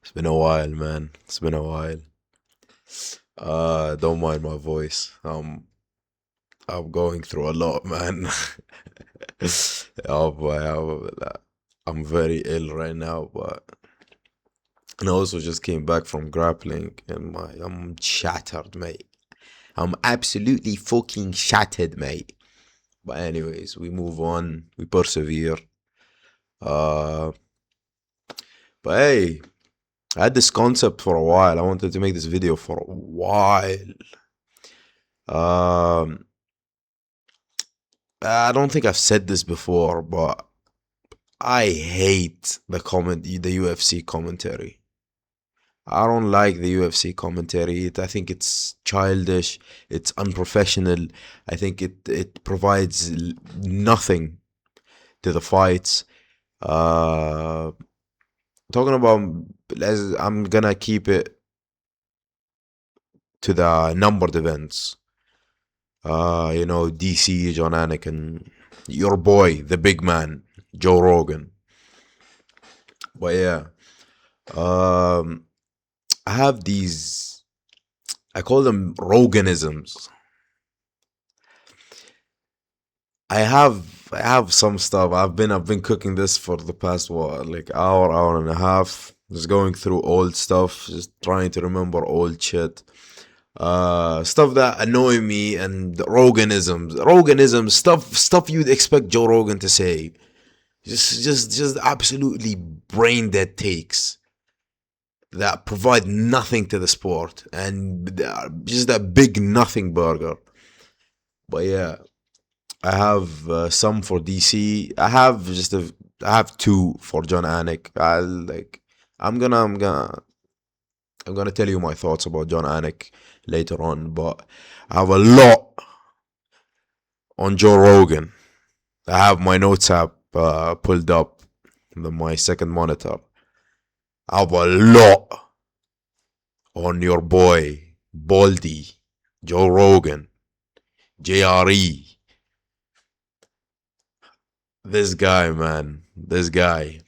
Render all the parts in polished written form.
It's been a while, man. It's been a while. Don't mind my voice. I'm going through a lot, man. Oh boy, I'm very ill right now, but and I also just came back from grappling, and I'm shattered, mate. I'm absolutely fucking shattered, mate. But anyways, we move on. We persevere. Uh, but hey, I had this concept for a while. I wanted to make this video for a while. Um, I don't think I've said this before, but I hate the UFC commentary. I don't like the UFC commentary. I think it's childish. It's unprofessional. I think it provides nothing to the fights. Uh, Talking about, as I'm gonna keep it to the numbered events. DC, John Anik, and your boy, the big man, Joe Rogan. But yeah, um, I have these. I call them rogan-isms. I have some stuff. I've been cooking this for the past like hour and a half. Just going through old stuff, just trying to remember old shit. Stuff that annoy me and roganisms, stuff you'd expect Joe Rogan to say. Just absolutely brain dead takes that provide nothing to the sport and they are just a big nothing burger. But yeah, I have some for DC. I have two for John Anik. I'm gonna I'm gonna I'm gonna tell you my thoughts about John Anik later on, but I have a lot on Joe Rogan. I have my notes app pulled up on my second monitor. I have a lot on your boy Baldy, Joe Rogan, JRE. This guy, man, this guy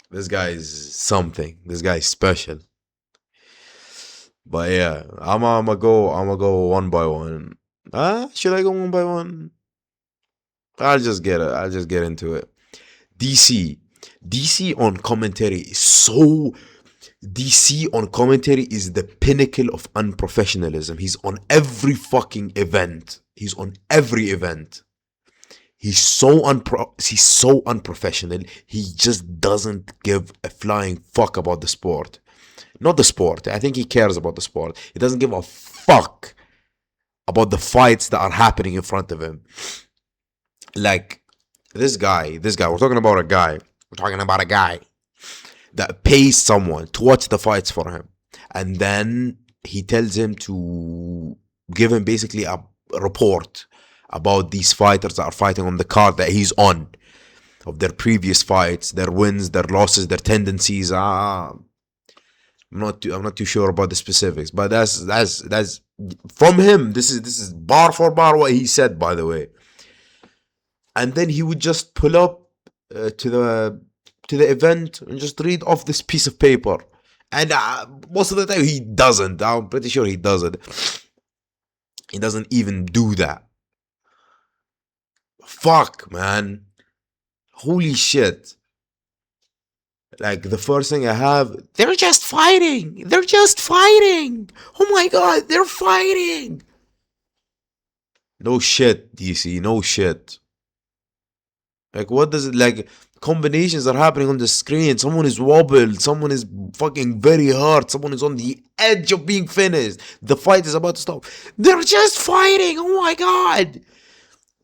is something. This guy is special. But yeah, I'm gonna go one by one. Should I go one by one? I'll just get it. I'll just get into it. DC. DC on commentary is so. DC on commentary is the pinnacle of unprofessionalism. He's on every fucking event. He's on every event. He's so unprofessional. He just doesn't give a flying fuck about the sport. Not the sport. I think he cares about the sport. He doesn't give a fuck about the fights that are happening in front of him. Like this guy. We're talking about a guy that pays someone to watch the fights for him, and then he tells him to give him basically a report about these fighters that are fighting on the card that he's on, of their previous fights, their wins, their losses, their tendencies. I'm not too sure about the specifics, but that's from him. This is bar for bar what he said, by the way. And then he would just pull up to the event and just read off this piece of paper. And most of the time he doesn't. I'm pretty sure he doesn't. He doesn't even do that. Fuck, man. Holy shit. Like the first thing I have, they're just fighting. They're just fighting. Oh my god, they're fighting. No shit, DC. No shit. Like, what does it like? Combinations are happening on the screen. Someone is wobbled. Someone is fucking very hurt. Someone is on the edge of being finished. The fight is about to stop. They're just fighting. Oh my god,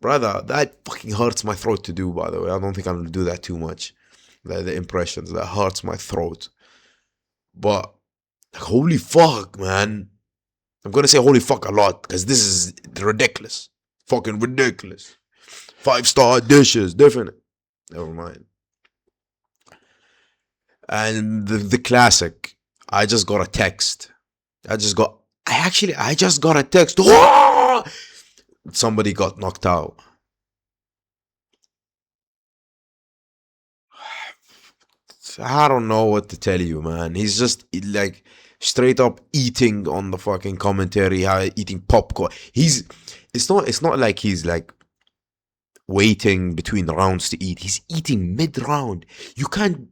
brother, that fucking hurts my throat to do. By the way, I don't think I'll do that too much. The impressions that hurts my throat. But like, holy fuck, man. I'm gonna say holy fuck a lot because this is ridiculous. Fucking ridiculous. 5-star dishes, different. Never mind. And the classic. I just got a text. I just got a text. Oh! Somebody got knocked out. I don't know what to tell you, man. He's just like straight up eating on the fucking commentary, eating popcorn. It's not like he's like waiting between the rounds to eat. He's eating mid round. You can't.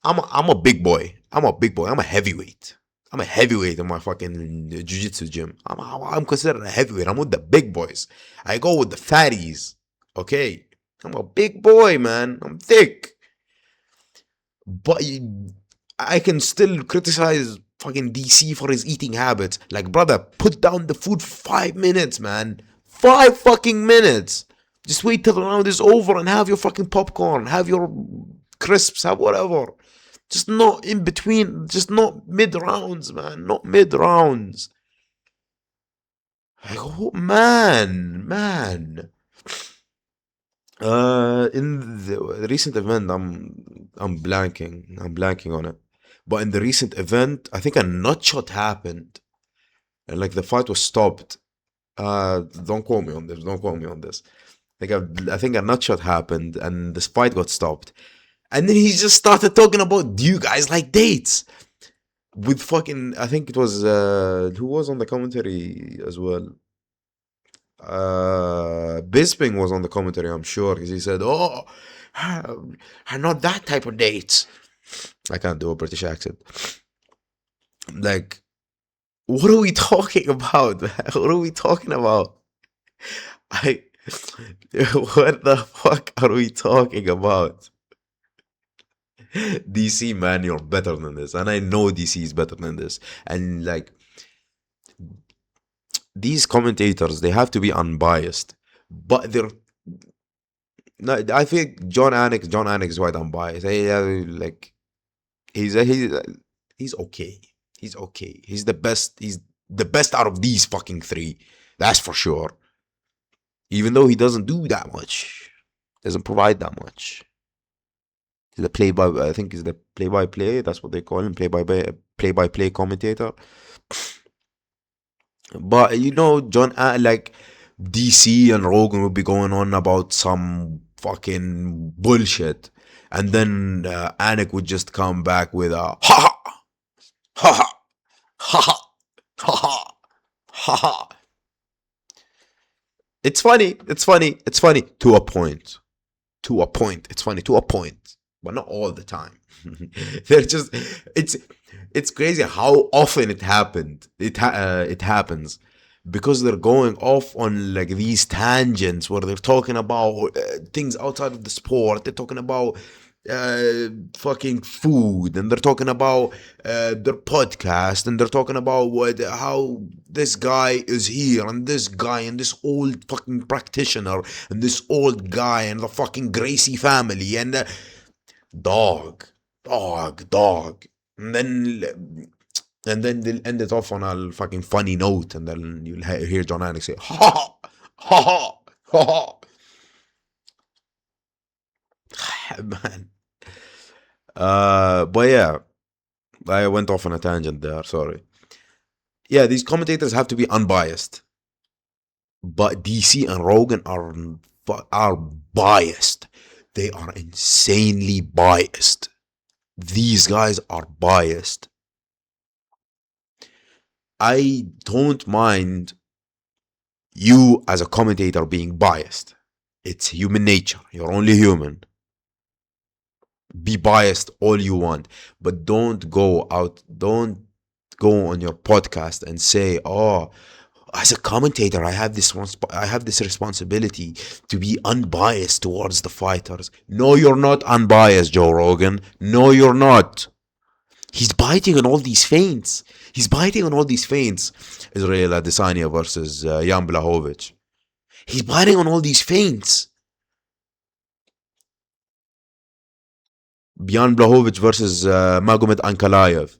I'm a big boy. I'm a big boy. I'm a heavyweight. I'm a heavyweight in my fucking jiu-jitsu gym. I'm considered a heavyweight. I'm with the big boys. I go with the fatties. Okay. I'm a big boy, man. I'm thick. But I can still criticize fucking DC for his eating habits. Like, brother, put down the food for 5 minutes, man. 5 fucking minutes. Just wait till the round is over and have your fucking popcorn, have your crisps, have whatever. Just not in between, just not mid rounds, man. Not mid rounds. Like, oh, man. In the recent event, I'm blanking on it. But in the recent event, I think a nut shot happened. And like the fight was stopped. Don't quote me on this. Don't quote me on this. I think a nut shot happened and this fight got stopped. And then he just started talking about, do you guys like dates? With fucking, I think it was, who was on the commentary as well? Bisping was on the commentary, I'm sure, because he said, "Oh, I'm not that type of dates." I can't do a British accent. Like, what are we talking about? What are we talking about? I, what the fuck are we talking about? DC, man, you're better than this, and I know DC is better than this. And like, these commentators, they have to be unbiased, but they're no. I think John Anik is quite unbiased. Like he's okay. He's okay. He's the best. He's the best out of these fucking three. That's for sure. Even though he doesn't do that much, doesn't provide that much. He's the play by. I think he's the play by play. That's what they call him. Play by play commentator. But John, like DC and Rogan would be going on about some fucking bullshit, and then Anik would just come back with a ha ha ha ha ha ha ha ha. It's funny. It's funny. It's funny to a point. To a point. It's funny to a point, but not all the time. They're just. It's crazy how often it happened. It happens because they're going off on like these tangents where they're talking about things outside of the sport. They're talking about fucking food, and they're talking about their podcast, and they're talking about how this guy is here, and this guy, and this old fucking practitioner, and this old guy, and the fucking Gracie family, and dog, dog. And then they'll end it off on a fucking funny note, and then you'll hear John Anik say, ha ha ha ha ha. Man. But yeah, I went off on a tangent there. Sorry. Yeah, these commentators have to be unbiased, but DC and Rogan are biased. They are insanely biased. These guys are biased. I don't mind you as a commentator being biased. It's human nature. You're only human. Be biased all you want, but don't go on your podcast and say, "Oh, as a commentator, I have this responsibility to be unbiased towards the fighters." No, you're not unbiased, Joe Rogan. No, you're not. He's biting on all these feints. Israel Adesanya versus Jan Blachowicz. He's biting on all these feints. Jan Blachowicz versus Magomed Ankalaev.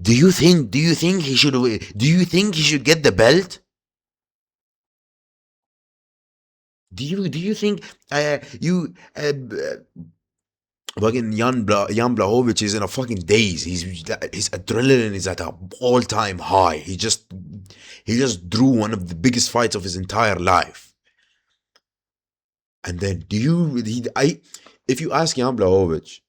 Do you think he should? Do you think he should get the belt? Do you think fucking Jan Blachowicz is in a fucking daze. His adrenaline is at an all-time high. He just drew one of the biggest fights of his entire life. And then if you ask Jan Blachowicz,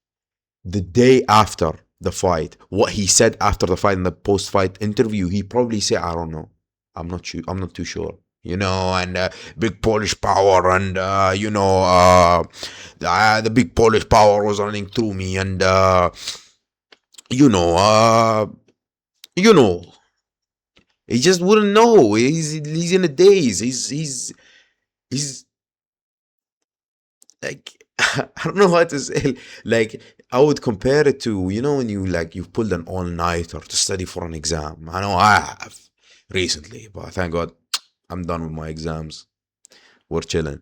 the day after the fight, what he said after the fight in the post-fight interview, he probably said, "I don't know, I'm not too sure." And big Polish power, and the big Polish power was running through me, and you know, uh, you know, he just wouldn't know. He's in a daze. He's like I don't know what to say. Like I would compare it to when you've pulled an all nighter to study for an exam. I know I have recently, but thank God I'm done with my exams. We're chilling.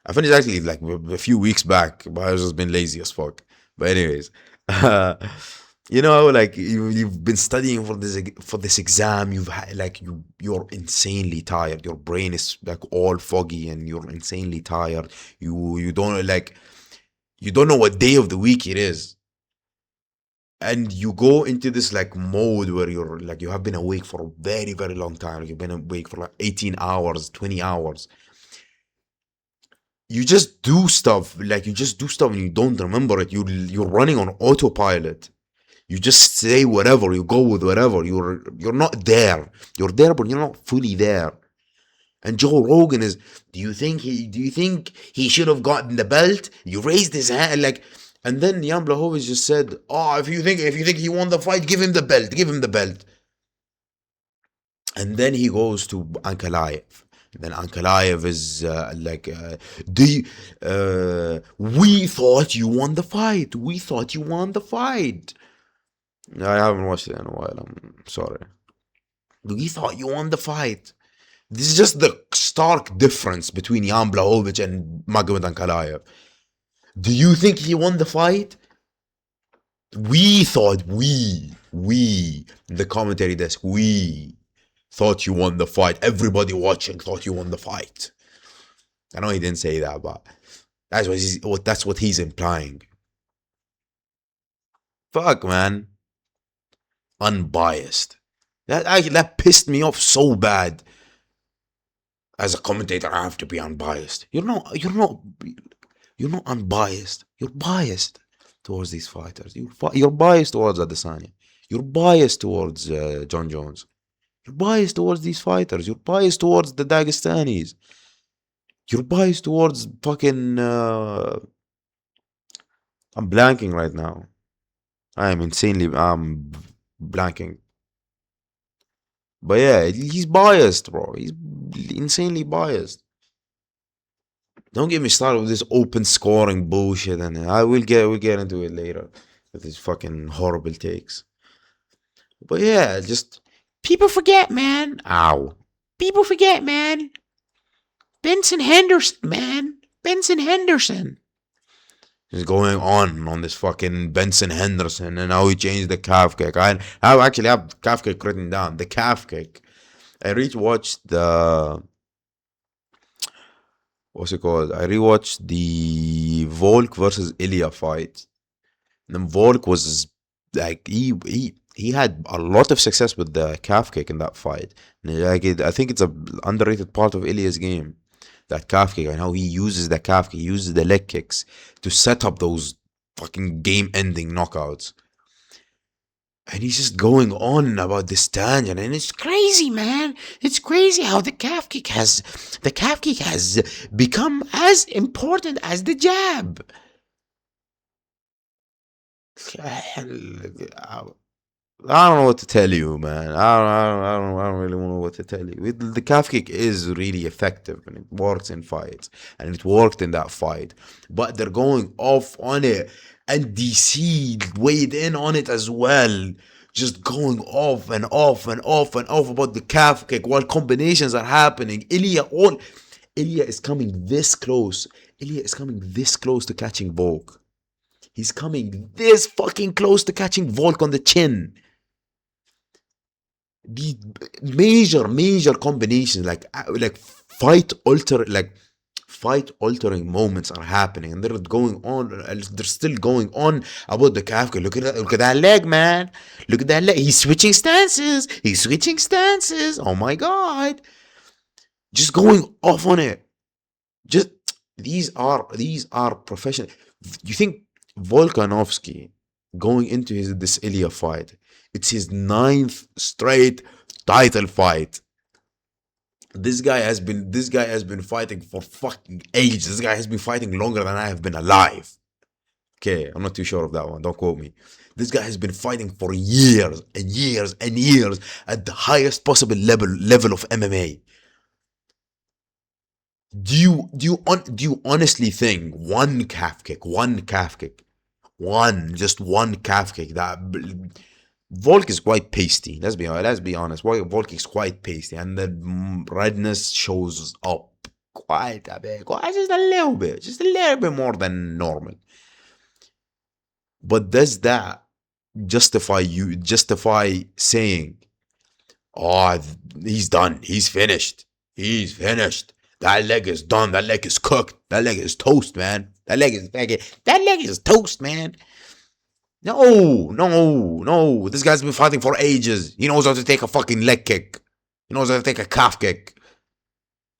I finished actually like a few weeks back, but I've just been lazy as fuck. But anyways, uh, like you've been studying for this exam. You've had like you're insanely tired. Your brain is like all foggy, and you're insanely tired. You don't know what day of the week it is, and you go into this like mode where you're like you have been awake for a very very long time. Like, you've been awake for like 18 hours, 20 hours. You just do stuff and you don't remember it. You're running on autopilot. You just say whatever, you go with whatever. You're not there. You're there, but you're not fully there. And Joe Rogan is. Do you think he should have gotten the belt? You raised his hand like, and then Jan Blachowicz just said, "Oh, if you think he won the fight, give him the belt. Give him the belt." And then he goes to Ankalaev. Then Ankalaev is we thought you won the fight. We thought you won the fight. I haven't watched it in a while. I'm sorry. We thought you won the fight. This is just the stark difference between Jan Blachowicz and Magomed Ankalaev. Do you think he won the fight? The commentary desk, we thought you won the fight. Everybody watching thought you won the fight. I know he didn't say that, but that's what he's implying. Fuck, man. Unbiased. That pissed me off so bad. As a commentator, I have to be unbiased. You're not unbiased. You're biased towards these fighters. You're biased towards Adesanya. You're biased towards John Jones. You're biased towards these fighters. You're biased towards the Dagestanis. You're biased towards fucking. I'm blanking right now. I am insanely. I'm blanking. But yeah, he's biased, bro. He's insanely biased. Don't get me started with this open scoring bullshit, and we'll get into it later with his fucking horrible takes. But yeah, just people forget, man. Ow. People forget, man. Benson Henderson, man. Benson Henderson. He's going on this fucking Benson Henderson, and how he changed the calf kick. I actually have calf kick written down. The calf kick. I rewatched the what's it called? I rewatched the Volk versus Ilya fight. And Volk was like he had a lot of success with the calf kick in that fight. I think it's a underrated part of Ilya's game. That calf kick and how he uses the calf kick, he uses the leg kicks to set up those fucking game-ending knockouts. And he's just going on about this tangent, and it's crazy, man. It's crazy how the calf kick has become as important as the jab. I don't know what to tell you, man. I don't really know what to tell you. The calf kick is really effective and it works in fights, and it worked in that fight. But they're going off on it, and DC weighed in on it as well, just going off and off and off and off about the calf kick while combinations are happening. Ilya is coming this close. Ilya is coming this close to catching Volk. He's coming this fucking close to catching Volk on the chin. These major combinations like fight altering moments are happening, and they're going on. They're still going on about the Kafka. Look at that leg, man. Look at that leg. He's switching stances. Oh my god. Just going off on it. Just these are professional. You think Volkanovski going into this Ilya fight. It's his ninth straight title fight. This guy has been fighting for fucking ages. This guy has been fighting longer than I have been alive. Okay, I'm not too sure of that one. Don't quote me. This guy has been fighting for years and years and years at the highest possible level of MMA. Do you honestly think one calf kick that Volk is quite pasty. Let's be honest. Volk is quite pasty, and the redness shows up quite a bit, just a little bit more than normal. But does that justify saying, "Oh, he's done. He's finished. That leg is done. That leg is cooked. That leg is toast, man. That leg is toast, man." No, no, no. This guy's been fighting for ages. He knows how to take a fucking leg kick. He knows how to take a calf kick.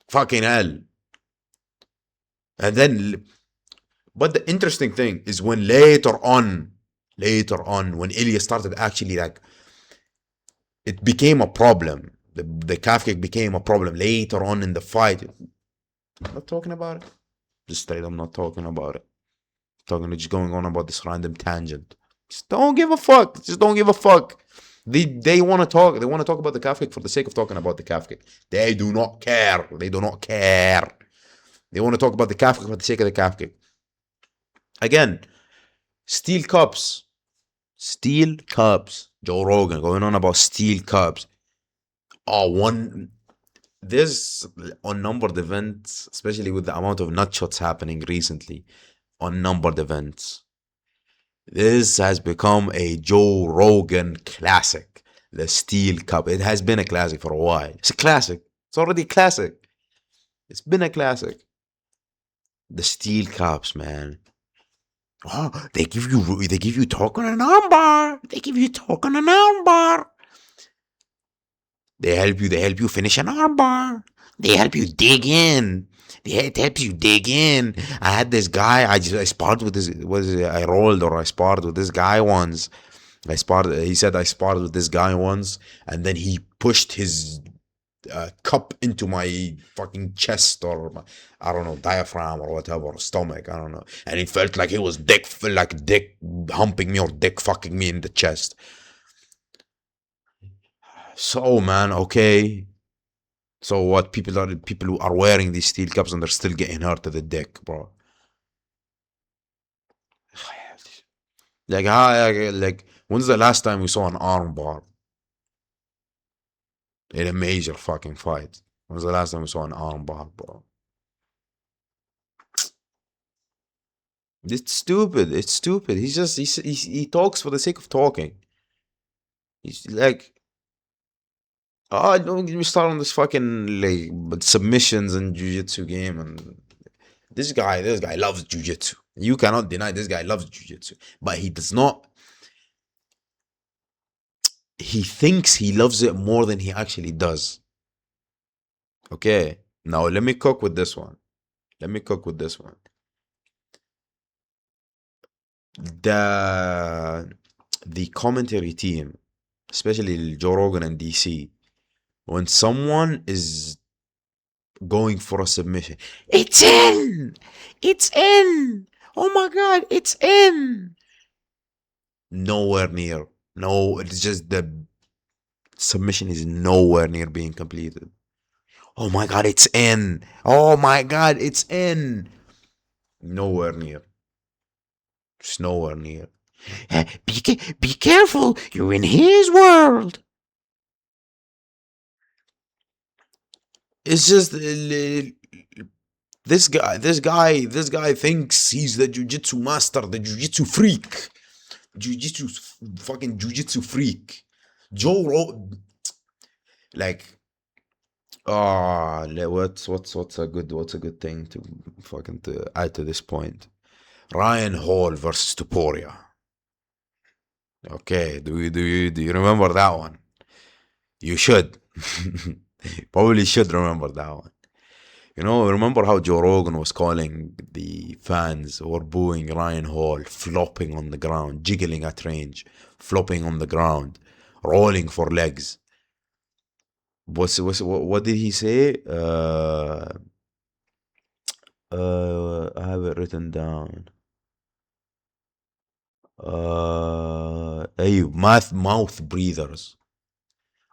Fucking hell. And then, but the interesting thing is when later on, when Ilya started actually like, it became a problem. The calf kick became a problem later on in the fight. I'm not talking about it. Just straight, I'm not talking about it. Just going on about this random tangent. Just don't give a fuck. Just don't give a fuck. They want to talk. They want to talk about the calf kick for the sake of talking about the calf kick. They do not care. They do not care. They want to talk about the calf kick for the sake of the calf kick. Again, steel cups. Steel cups. Joe Rogan going on about steel cups. This unnumbered events, especially with the amount of nut shots happening recently, unnumbered events. This has become a Joe Rogan classic. The Steel Cup. It has been a classic for a while. It's a classic. It's already a classic. It's been a classic. The Steel Cups, man. Oh, they give you talk on an armbar. They give you talk on an armbar. They help you finish an armbar. They help you dig in. It helps you dig in. I had this guy. I sparred with this. I rolled or I sparred with this guy once. He said I sparred with this guy once, and then he pushed his cup into my fucking chest or I don't know, diaphragm or whatever, or stomach. I don't know. And it felt like he was dick humping me or dick fucking me in the chest. So man, okay. So what? People who are wearing these steel cups and they're still getting hurt to the dick, bro. Like when's the last time we saw an arm bar in a major fucking fight? When's the last time we saw an arm bar, bro? It's stupid. It's stupid. He talks for the sake of talking. He's like, oh, don't get me started on this fucking like submissions and jujitsu game. And this guy loves jujitsu. You cannot deny this guy loves jujitsu, but he does not. He thinks he loves it more than he actually does. Okay, now let me cook with this one. The commentary team, especially Joe Rogan and DC, when someone is going for a submission, it's in, it's in. Oh my god, it's in. Nowhere near. No, it's just the submission is nowhere near being completed. Oh my god, it's in. Oh my god, it's in. Nowhere near. Just nowhere near. Be careful. You're in his world. It's just this guy thinks he's the jujitsu master, the jujitsu freak, jujitsu freak. Joe like what's a good thing to fucking to add to this point? Ryan Hall versus Tuporia. Okay, do you remember that one? You should. Probably should remember that one. You know, remember how Joe Rogan was calling the fans who were booing Ryan Hall flopping on the ground, jiggling at range, flopping on the ground, rolling for legs. What did he say? I have it written down. Mouth breathers.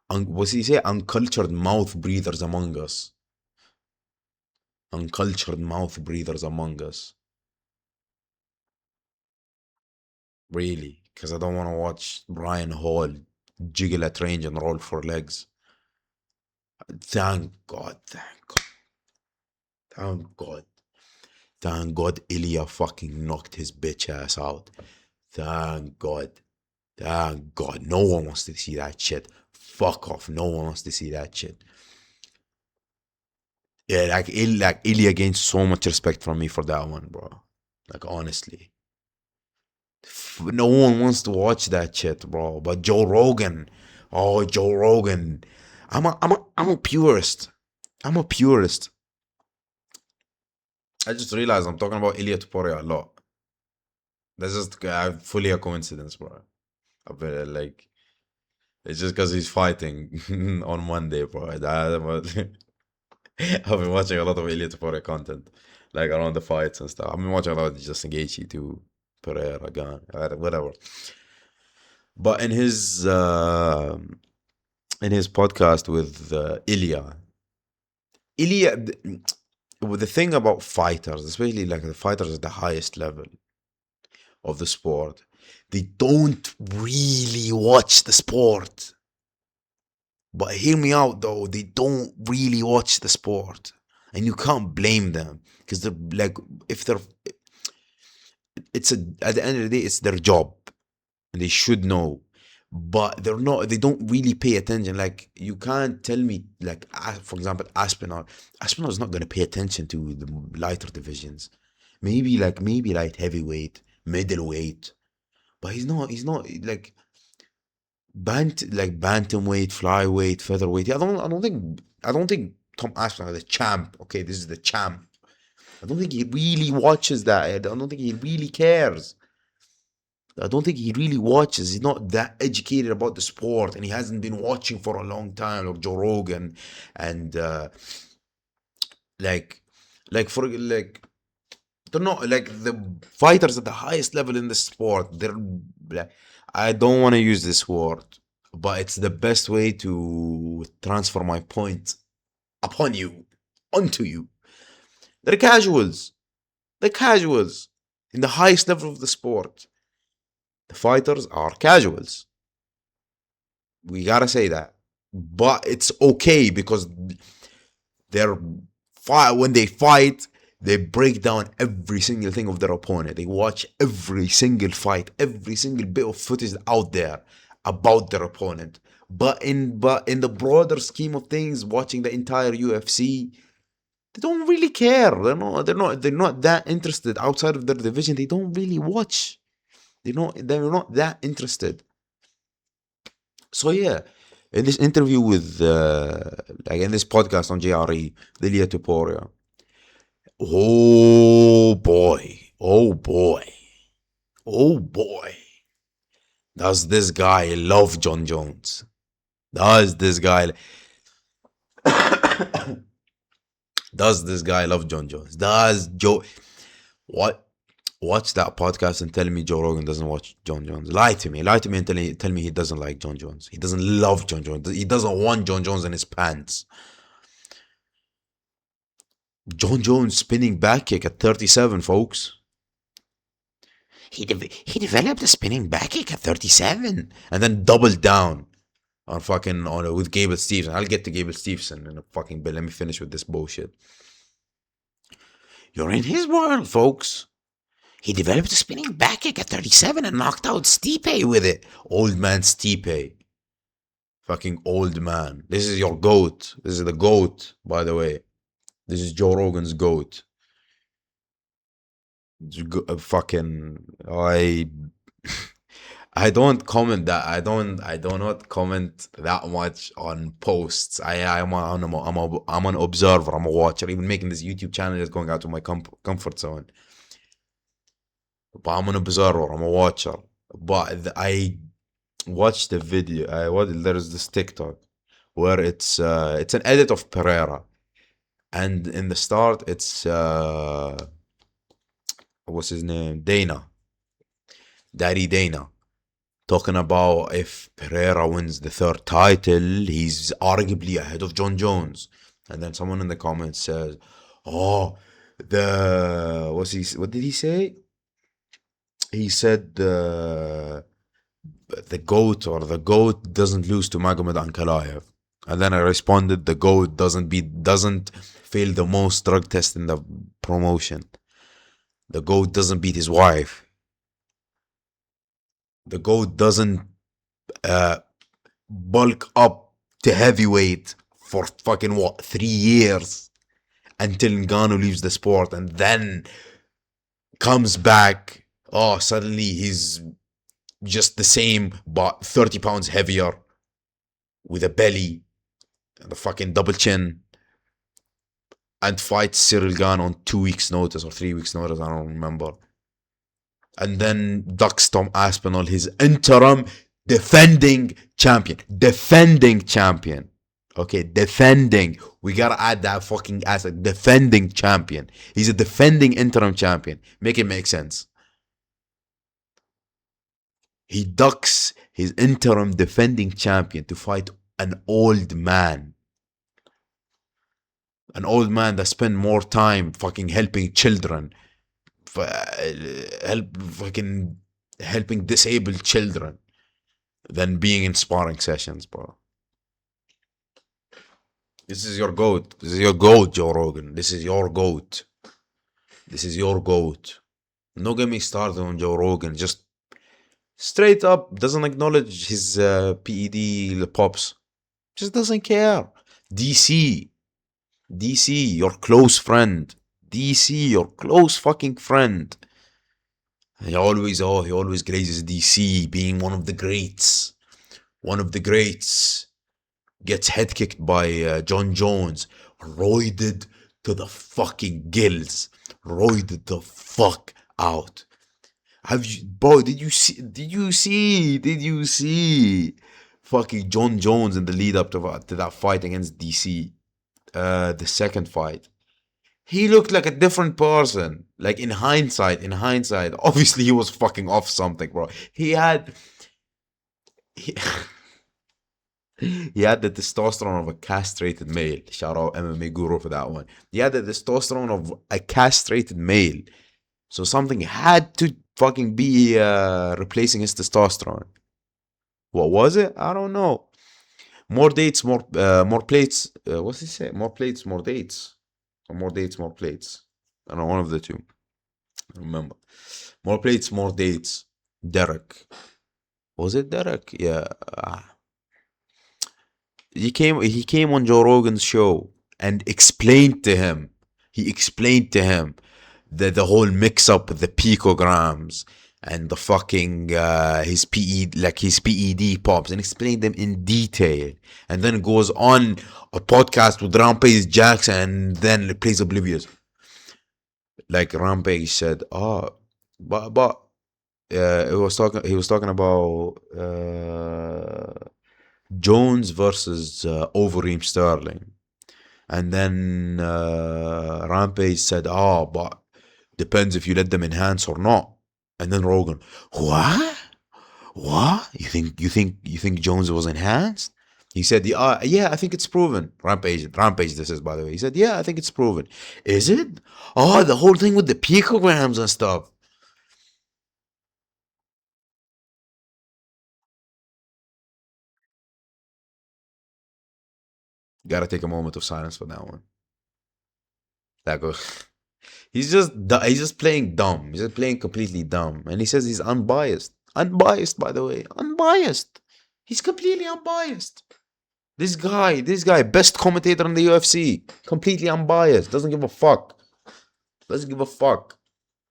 What's he say? Uncultured mouth breathers among us. Uncultured mouth breathers among us. Really? Because I don't want to watch Brian Hall jiggle at range and roll for legs. Thank God, thank God, thank God. Thank God Ilya fucking knocked his bitch ass out. Thank God. Thank God. No one wants to see that shit. Fuck off. No one wants to see that shit. Yeah, like Ilya gained so much respect from me for that one, bro. Like honestly. No one wants to watch that shit, bro. But Joe Rogan. Oh, Joe Rogan. I'm a purist. I'm a purist. I just realized I'm talking about Ilya Tuporia a lot. That's just fully a coincidence, bro. I bet, like, it's just because he's fighting on Monday, bro. I've been watching a lot of Ilya Tuporia content, like around the fights and stuff. I've been watching a lot of Justin Gaethje too, Pereira, Gun, whatever. But in his podcast with Ilya, the thing about fighters, especially like the fighters at the highest level of the sport, they don't really watch the sport. But hear me out though, they don't really watch the sport. And you can't blame them. Because they're like, if they're, it's a, at the end of the day, it's their job. And they should know. But they're not, they don't really pay attention. Like, you can't tell me, like, for example, Aspinall. Aspinall is not going to pay attention to the lighter divisions. Maybe light heavyweight, middleweight. But he's not like, bantamweight, flyweight, featherweight. I don't think Tom Aspinall, the champ. Okay, this is the champ. I don't think he really watches that. I don't think he really cares. I don't think he really watches. He's not that educated about the sport, and he hasn't been watching for a long time, like Joe Rogan, and like, like they're not like the fighters at the highest level in the sport. They're like, I don't want to use this word, but it's the best way to transfer my point upon you, onto you. They're casuals. They're casuals in the highest level of the sport. The fighters are casuals. We gotta say that. But it's okay because they're when they fight, they break down every single thing of their opponent. They watch every single fight, every single bit of footage out there about their opponent. But in the broader scheme of things, watching the entire UFC, they don't really care. They're not that interested outside of their division. They don't really watch. They're not that interested. So yeah, in this interview with like in this podcast on JRE, Lilia Tuporia. Oh boy. Oh boy. Oh boy. Does this guy love John Jones? Does this guy does this guy love John Jones? Does Joe what watch that podcast and tell me Joe Rogan doesn't watch John Jones? Lie to me. Lie to me and tell me he doesn't like John Jones. He doesn't love John Jones. He doesn't want John Jones in his pants. John Jones spinning back kick at 37, folks. He developed a spinning back kick at 37 and then doubled down on fucking on with Gable Steveson. I'll get to Gable Steveson in a fucking bit. Let me finish with this bullshit. You're in his world, folks. He developed a spinning back kick at 37 and knocked out Stipe with it. Old man Stipe. Fucking old man. This is your goat. This is the goat, by the way. This is Joe Rogan's goat. Fucking I I don't comment that. I do not comment that much on posts. I'm an observer. I'm a watcher. Even making this YouTube channel is going out to my comfort zone. But I'm an observer. I'm a watcher. But I watched the video. There's this TikTok where it's an edit of Pereira, and in the start it's what's his name, Daddy Dana, talking about if Pereira wins the third title, he's arguably ahead of John Jones. And then someone in the comments says, "Oh, what did he say? He said the goat doesn't lose to Magomed Ankalaev." And then I responded, "The goat doesn't fail the most drug test in the promotion. The goat doesn't beat his wife. The goat doesn't uh, bulk up to heavyweight for fucking what, 3 years until Ngannou leaves the sport and then comes back. Oh, suddenly he's just the same but 30 pounds heavier with a belly and a fucking double chin and fights Cyril Gane on 2 weeks' notice or 3 weeks' notice. I don't remember. And then ducks Tom Aspinall, his interim defending champion. Defending champion. Okay, defending. We gotta add that fucking aspect. Defending champion. He's a defending interim champion. Make it make sense. He ducks his interim defending champion to fight an old man. An old man that spent more time fucking helping children. Helping disabled children than being in sparring sessions, bro. This is your goat. This is your goat, Joe Rogan. This is your goat. This is your goat. No get me started on Joe Rogan. Just straight up doesn't acknowledge his PED pops. Just doesn't care. DC, your close friend. DC, your close fucking friend. He always grazes DC, being one of the greats. One of the greats. Gets head kicked by John Jones. Roided to the fucking gills. Roided the fuck out. Did you see fucking John Jones in the lead up to that fight against DC? The second fight. He looked like a different person. Like in hindsight, obviously he was fucking off something, bro. He had he, he had the testosterone of a castrated male. Shout out MMA Guru for that one. He had the testosterone of a castrated male. So something had to fucking be replacing his testosterone. What was it? I don't know. More dates, more plates. What's he say? More plates, more dates. Or more dates, more plates. I don't know, one of the two. I don't remember. More plates, more dates. Derek. Was it Derek? Yeah. He came on Joe Rogan's show and explained to him. He explained to him the whole mix up with the picograms and the fucking his PED pops, and explained them in detail, and then goes on a podcast with Rampage Jackson and then plays oblivious. Like Rampage said, but he was talking about Jones versus Overeem Sterling, and then Rampage said, but depends if you let them enhance or not. And then Rogan, what? You think Jones was enhanced? He said, yeah, I think it's proven. Rampage, this is, by the way. He said, yeah, I think it's proven. Is it? Oh, the whole thing with the picograms and stuff. Gotta take a moment of silence for that one. That goes. He's just playing dumb. He's just playing completely dumb. And he says he's unbiased. Unbiased, by the way. Unbiased. He's completely unbiased. This guy, best commentator in the UFC. Completely unbiased. Doesn't give a fuck. Doesn't give a fuck.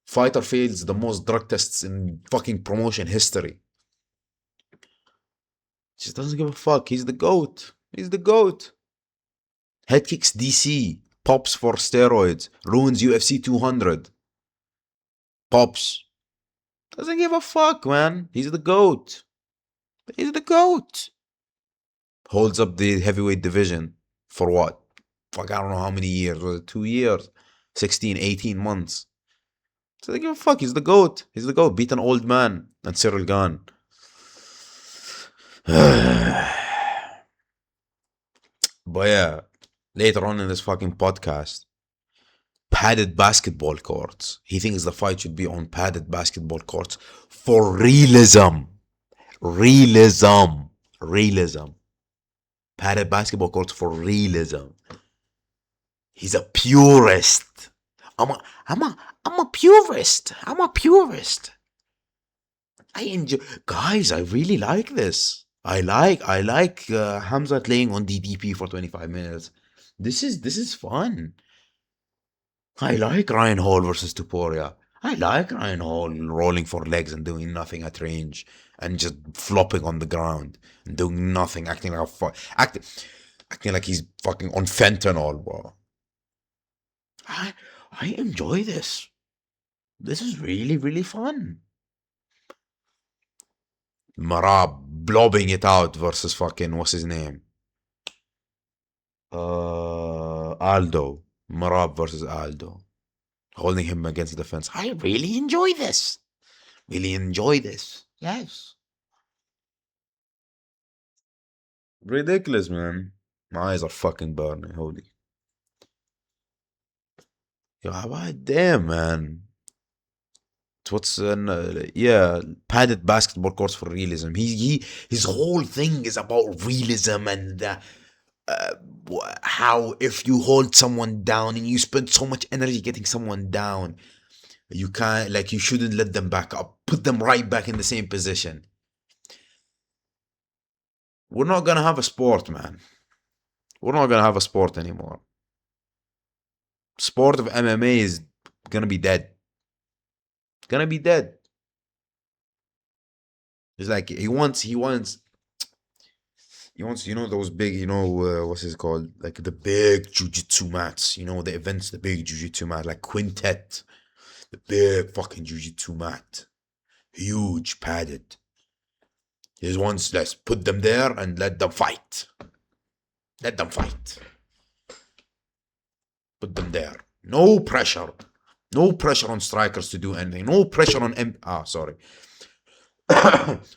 Fighter fails the most drug tests in fucking promotion history. Just doesn't give a fuck. He's the GOAT. He's the GOAT. Head kicks DC. Pops for steroids. Ruins UFC 200. Pops. Doesn't give a fuck, man. He's the GOAT. He's the GOAT. Holds up the heavyweight division. For what? Fuck, I don't know how many years. Was it 2 years? 16, 18 months. So they give a fuck. He's the GOAT. He's the GOAT. Beat an old man. And Cyril Gahn. But yeah, later on in this fucking podcast, padded basketball courts. He thinks the fight should be on padded basketball courts for realism. Realism. Realism. Padded basketball courts for realism. He's a purist. I'm a purist. I'm a purist. I enjoy, guys. I really like this. I like Hamzat laying on DDP for 25 minutes. This is fun. I like Ryan Hall versus Tuporia. I like Ryan Hall rolling for legs and doing nothing at range and just flopping on the ground and doing nothing, acting like he's fucking on fentanyl, bro. I enjoy this. This is really, really fun. Marab blobbing it out versus fucking what's his name? Aldo. Marab versus Aldo. Holding him against the fence. I really enjoy this. Really enjoy this. Yes. Ridiculous, man. My eyes are fucking burning. Holy. Yeah, damn, man. What's yeah, padded basketball courts for realism. His whole thing is about realism and uh, how if you hold someone down and you spend so much energy getting someone down, you can't, like, you shouldn't let them back up. Put them right back in the same position. We're not gonna have a sport, man. We're not gonna have a sport anymore. Sport of MMA is gonna be dead. It's gonna be dead. It's like he wants, those big, what's it called? Like the big jujitsu mats, the events, the big jujitsu mat, like Quintet, the big fucking jujitsu mat, huge, padded. He just wants, let's put them there and let them fight. Let them fight. Put them there. No pressure. No pressure on strikers to do anything. No pressure on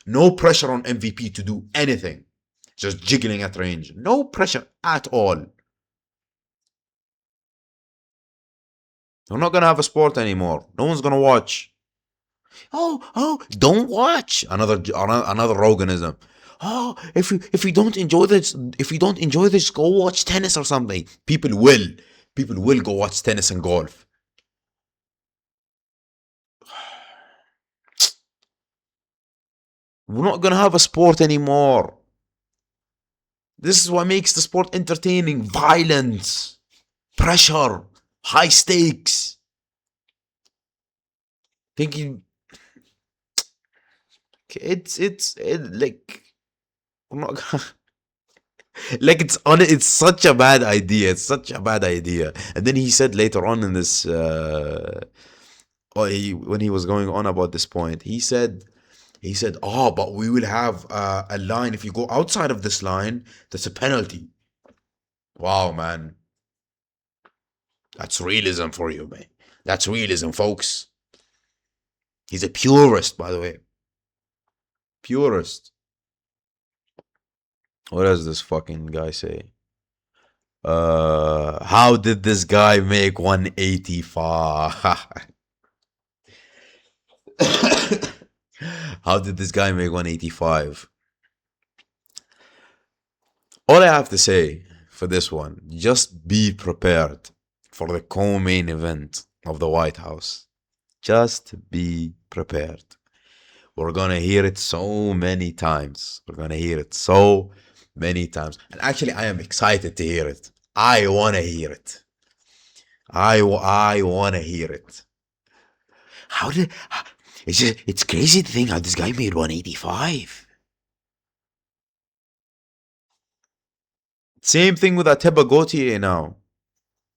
no pressure on MVP to do anything. Just jiggling at range. No pressure at all. We're not gonna have a sport anymore. No one's gonna watch. Oh, don't watch. Another roganism. Oh, if we don't enjoy this, go watch tennis or something. People will go watch tennis and golf. We're not gonna have a sport anymore. This is what makes the sport entertaining. Violence, pressure, high stakes. Thinking like, I'm not gonna, like, it's such a bad idea. It's such a bad idea. And then he said later on in this, when he was going on about this point, he said, oh, but we will have a line. If you go outside of this line, that's a penalty. Wow, man. That's realism for you, man. That's realism, folks. He's a purist, by the way. Purist. What does this fucking guy say? How did this guy make 185? How did this guy make 185? All I have to say for this one, just be prepared for the co-main event of the White House. Just be prepared. We're gonna hear it so many times. We're gonna hear it so many times. And actually, I am excited to hear it. I wanna hear it. I wanna hear it. It's crazy to think how this guy made 185. Same thing with Atiba Gautier now.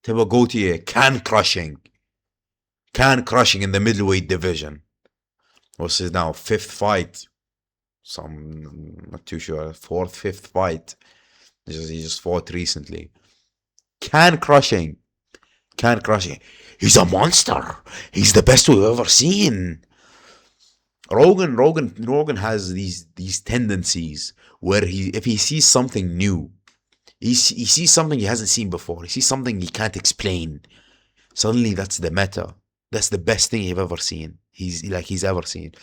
Atiba Gautier, can crushing in the middleweight division. What's his now? Fifth fight. Some, not too sure. Fourth, fifth fight. He just fought recently. Can crushing. Can crushing. He's a monster. He's the best we've ever seen. Rogan has these tendencies where if he sees something new, he sees something he hasn't seen before. He sees something he can't explain. Suddenly, that's the meta. That's the best thing you've ever seen. He's ever seen.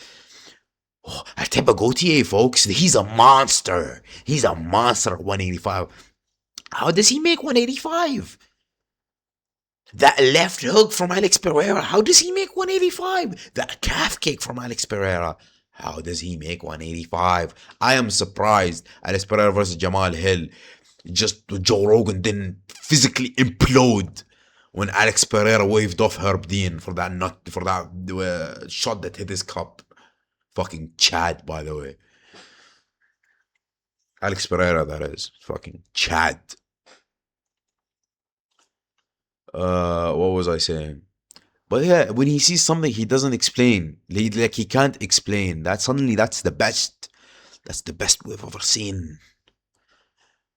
Oh, Arteba Gautier, folks, he's a monster. He's a monster at 185. How does he make 185? That left hook from Alex Pereira. How does he make 185? That calf kick from Alex Pereira. How does he make 185? I am surprised Alex Pereira versus Jamal Hill. Just Joe Rogan didn't physically implode when Alex Pereira waved off Herb Dean for that shot that hit his cup. Fucking Chad, by the way. Alex Pereira, that is. Fucking Chad. What was I saying? But yeah, when he sees something he doesn't explain, he can't explain, that's the best. That's the best we've ever seen.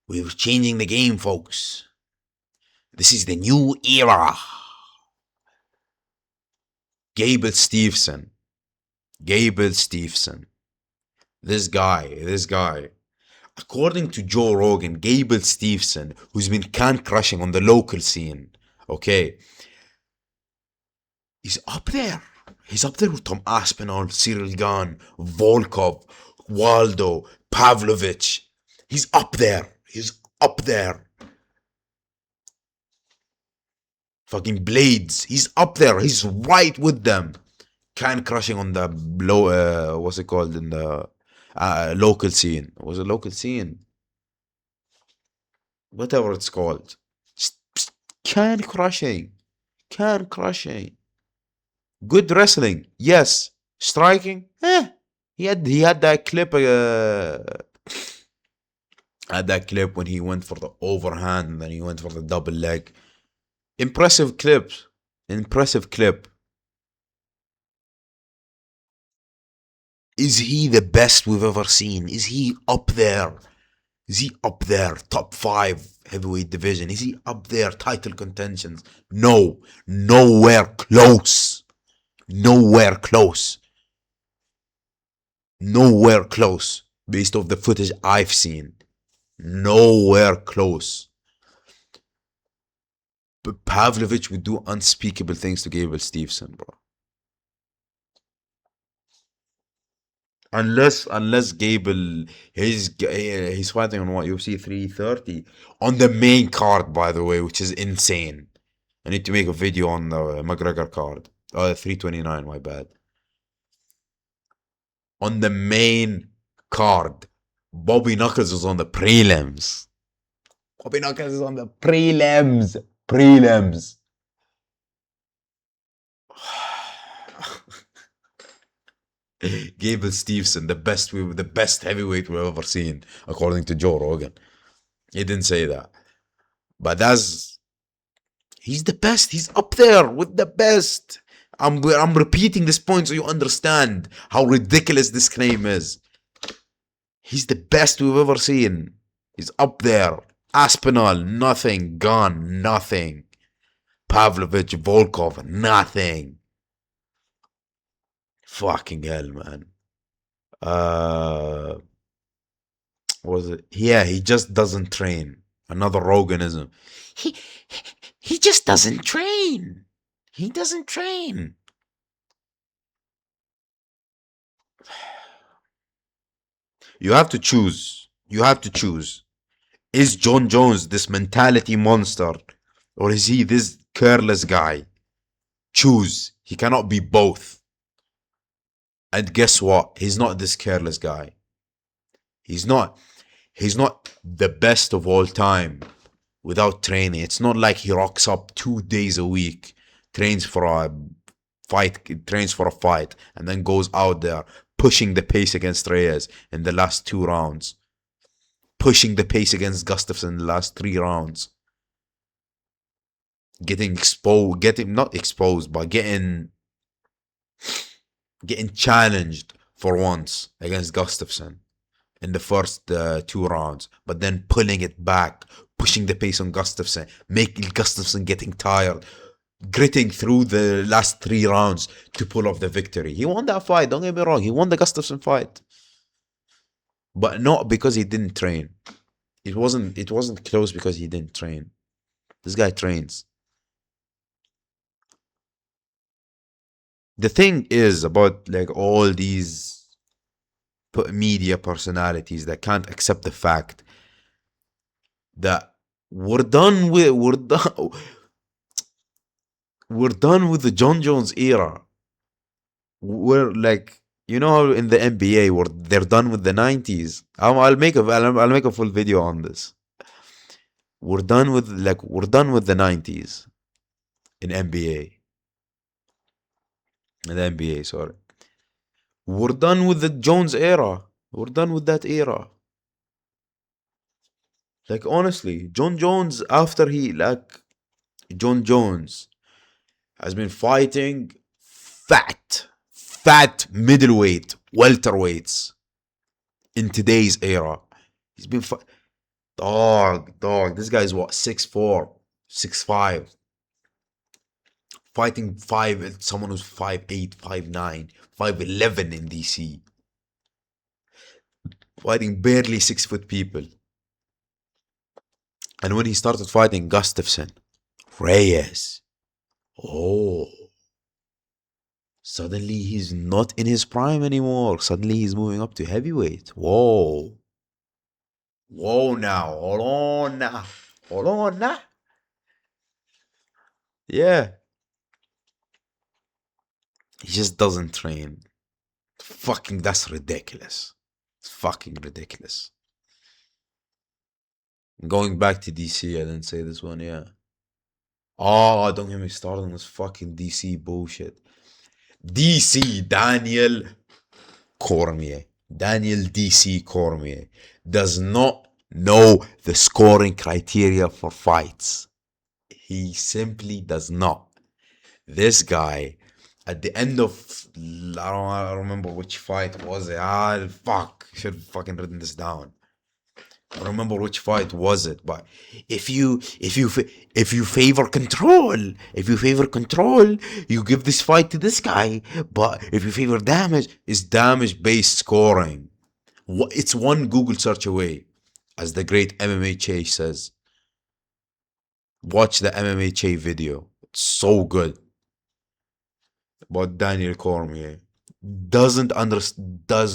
We're changing the game, folks. This is the new era. Gable Steveson. This guy. According to Joe Rogan, Gable Steveson, who's been can crushing on the local scene, okay, he's up there. He's up there with Tom Aspinall, Cyril Gahn, Volkov, Waldo, Pavlovich. He's up there. Fucking Blades. He's up there. He's right with them. Can crushing on the what's it called in the local scene? Was it local scene? Whatever it's called. Can crushing. Good wrestling, yes. Striking, He had that clip. Had that clip when he went for the overhand and then he went for the double leg. Impressive clip. Is he the best we've ever seen? Is he up there? Top 5 heavyweight division? Is he up there? Title contentions? No. Nowhere close. Based off the footage I've seen. Nowhere close. But Pavlovich would do unspeakable things to Gable Steveson, bro. Unless Gable, he's fighting on what, UFC 330 on the main card, by the way, which is insane. I need to make a video on the McGregor card. 329, my bad. On the main card, Bobby Knuckles is on the prelims. Prelims. Gable Steveson, the best heavyweight we've ever seen, according to Joe Rogan. He didn't say that, but he's the best. He's up there with the best. I'm repeating this point so you understand how ridiculous this claim is. He's the best we've ever seen. He's up there. Aspinall, nothing. Gone, nothing. Pavlovich, Volkov, nothing. Fucking hell, man. What was it? Yeah, he just doesn't train. Another roganism. He just doesn't train. He doesn't train. You have to choose. Is John Jones this mentality monster, or is he this careless guy? Choose. He cannot be both. And guess what? He's not this careless guy. He's not the best of all time without training. It's not like he rocks up 2 days a week, trains for a fight, and then goes out there pushing the pace against Reyes in the last 2 rounds. pushing the pace against Gustafsson in the last 3 rounds, getting exposed, getting not exposed, but getting challenged for once against Gustafsson in the first 2 rounds, but then pulling it back, pushing the pace on Gustafsson, making Gustafsson getting tired, gritting through the last 3 rounds to pull off the victory. He won that fight, don't get me wrong. He won the Gustafsson fight. But not because he didn't train. It wasn't close because he didn't train. This guy trains. The thing is about like all these media personalities that can't accept the fact that we're done with the John Jones era. We're like, you know how in the NBA they're done with the 90s. I'll make a full video on this. We're done with the 90s in NBA. In the NBA, sorry. We're done with the Jones era. We're done with that era. Like honestly, John Jones has been fighting fat middleweight, welterweights in today's era. He's been dog. This guy's what, 6'4", 6'5", fighting someone who's 5'8", 5'9", 5'11" in DC, fighting barely 6 foot people. And when he started fighting Gustafsson, Reyes, oh, suddenly he's not in his prime anymore. Suddenly he's moving up to heavyweight. Whoa now, hold on now. Yeah, he just doesn't train. Fucking, that's ridiculous. It's fucking ridiculous. Going back to DC, I didn't say this one, yeah. Oh, don't get me started on this fucking DC bullshit. DC Daniel Cormier. Daniel DC Cormier does not know the scoring criteria for fights. He simply does not. This guy, at the end of, I don't remember which fight was it. Fuck. Should have fucking written this down. I don't remember which fight was it, but if you favor control, you give this fight to this guy. But if you favor damage, it's damage based scoring. It's one Google search away, as the great MMA Che says. Watch the MMA Che video. It's so good. But Daniel Cormier does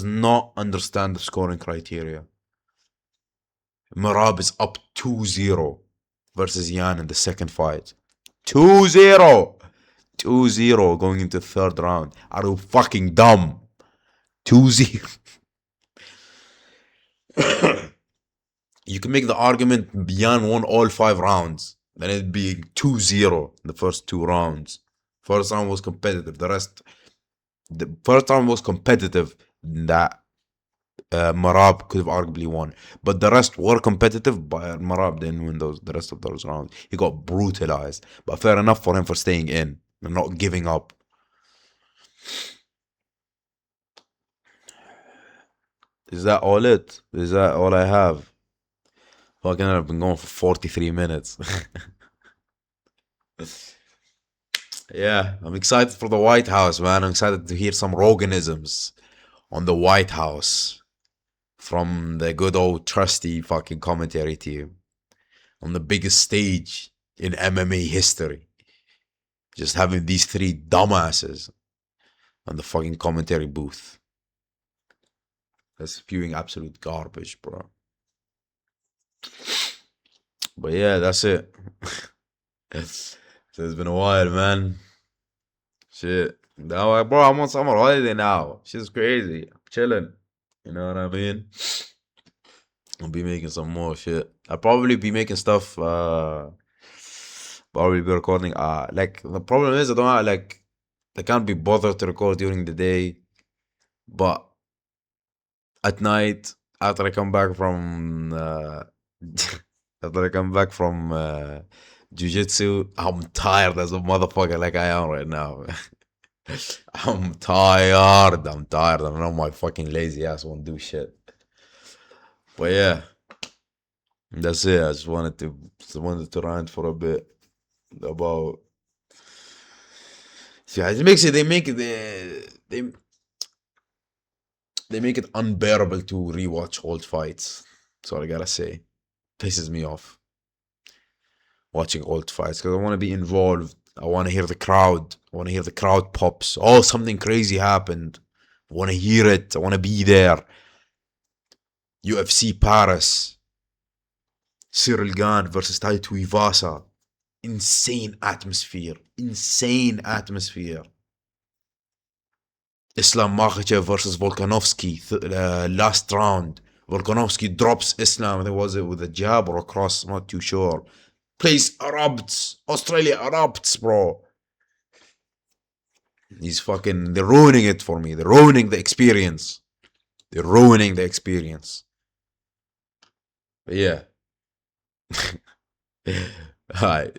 not understand the scoring criteria. Merab is up 2-0 versus Yan in the second fight. 2-0. 2-0 going into the third round. Are you fucking dumb? 2-0. You can make the argument Yan won all 5 rounds. Then it'd be 2-0 in the first 2 rounds. First round was competitive. The first round was competitive. That Marab could have arguably won, but the rest were competitive. But Marab didn't win the rest of those rounds. He got brutalized. But fair enough for him for staying in and not giving up. Is that all it? Is that all I have? Fucking, I've been going for 43 minutes. Yeah, I'm excited for the White House, man. I'm excited to hear some rogan-isms on the White House from the good old trusty fucking commentary team on the biggest stage in MMA history. Just having these 3 dumbasses on the fucking commentary booth. That's spewing absolute garbage, bro. But yeah, that's it. So it's been a while, man. Shit. Now, bro, I'm on summer holiday now. Shit's crazy. I'm chilling. You know what I mean? I'll be making some more shit. I'll probably be making stuff. Probably be recording. Like the problem is I don't have, like, I can't be bothered to record during the day, but at night after I come back from after I come back from jiu-jitsu, I'm tired as a motherfucker like I am right now. I'm tired. I'm tired. I know my fucking lazy ass won't do shit. But yeah, that's it. I just wanted to rant for a bit about. Yeah, it makes it. They make it unbearable to rewatch old fights. That's all I gotta say. Pisses me off watching old fights because I want to be involved. I want to hear the crowd. I want to hear the crowd pops. Oh, something crazy happened. I want to hear it. I want to be there. UFC Paris. Cyril Gane versus Taito Ivasa. Insane atmosphere. Insane atmosphere. Islam Makhachev versus Volkanovski. Last round. Volkanovski drops Islam. I think was it with a jab or a cross? I'm not too sure. Place erupts. Australia erupts, bro. He's fucking. They're ruining it for me. They're ruining the experience. They're ruining the experience. But yeah. Hi.